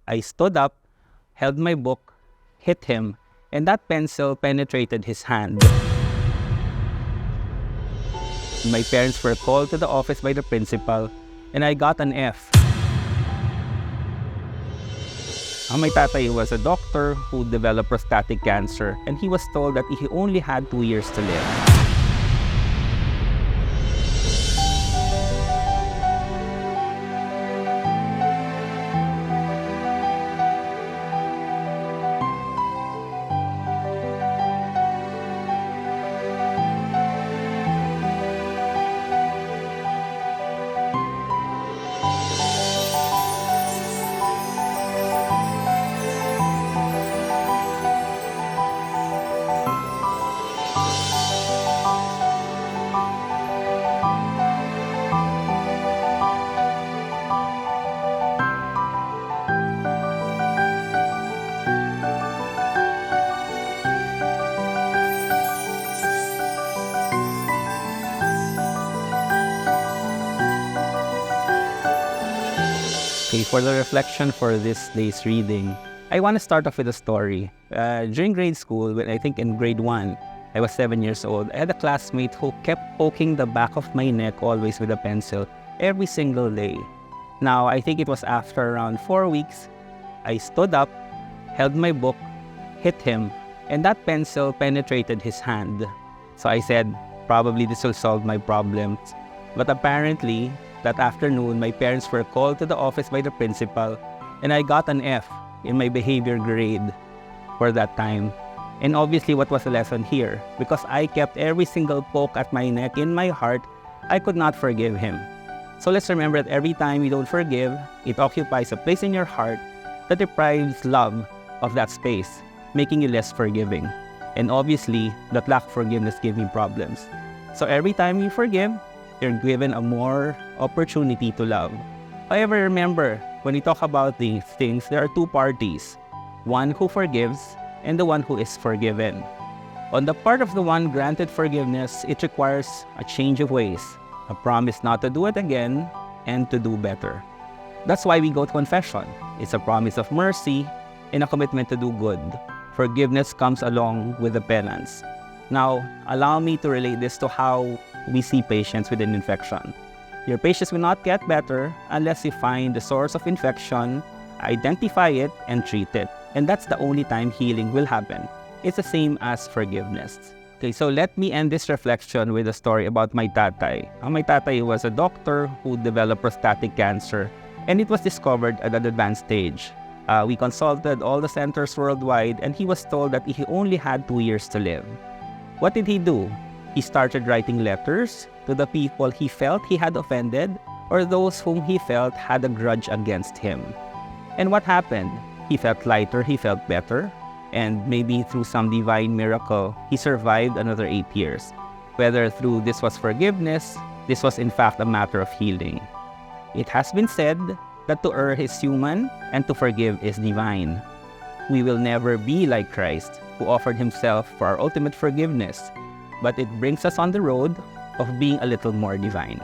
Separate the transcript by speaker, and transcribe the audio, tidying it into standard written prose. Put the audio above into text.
Speaker 1: I stood up, held my book, hit him, and that pencil penetrated his hand. My parents were called to the office by the principal, and I got an F. My tatay was a doctor who developed prostatic cancer, and he was told that he only had 2 years to live. Okay, for the reflection for this day's reading, I want to start off with a story. During grade school, when I think in grade 1, I was 7 years old, I had a classmate who kept poking the back of my neck always with a pencil every single day. Now, I think it was after around 4 weeks, I stood up, held my book, hit him, and that pencil penetrated his hand. So I said, probably this will solve my problems. But apparently, that afternoon, my parents were called to the office by the principal, and I got an F in my behavior grade for that time. And obviously, what was the lesson here? Because I kept every single poke at my neck in my heart, I could not forgive him. So let's remember that every time you don't forgive, it occupies a place in your heart that deprives love of that space, making you less forgiving. And obviously, that lack of forgiveness gives me problems. So every time you forgive, you're given a more opportunity to love. However, remember, when we talk about these things, there are two parties. One who forgives and the one who is forgiven. On the part of the one granted forgiveness, it requires a change of ways, a promise not to do it again, and to do better. That's why we go to confession. It's a promise of mercy and a commitment to do good. Forgiveness comes along with the penance. Now, allow me to relate this to how we see patients with an infection. Your patients will not get better unless you find the source of infection, identify it, and treat it. And that's the only time healing will happen. It's the same as forgiveness. Okay, so let me end this reflection with a story about my tatay. My tatay was a doctor who developed prostatic cancer, and it was discovered at an advanced stage. We consulted all the centers worldwide, and he was told that he only had 2 years to live. What did he do? He started writing letters to the people he felt he had offended or those whom he felt had a grudge against him. And what happened? He felt lighter, he felt better, and maybe through some divine miracle, he survived another 8 years. Whether through this was forgiveness, this was in fact a matter of healing. It has been said that to err is human and to forgive is divine. We will never be like Christ, who offered himself for our ultimate forgiveness, but it brings us on the road of being a little more divine.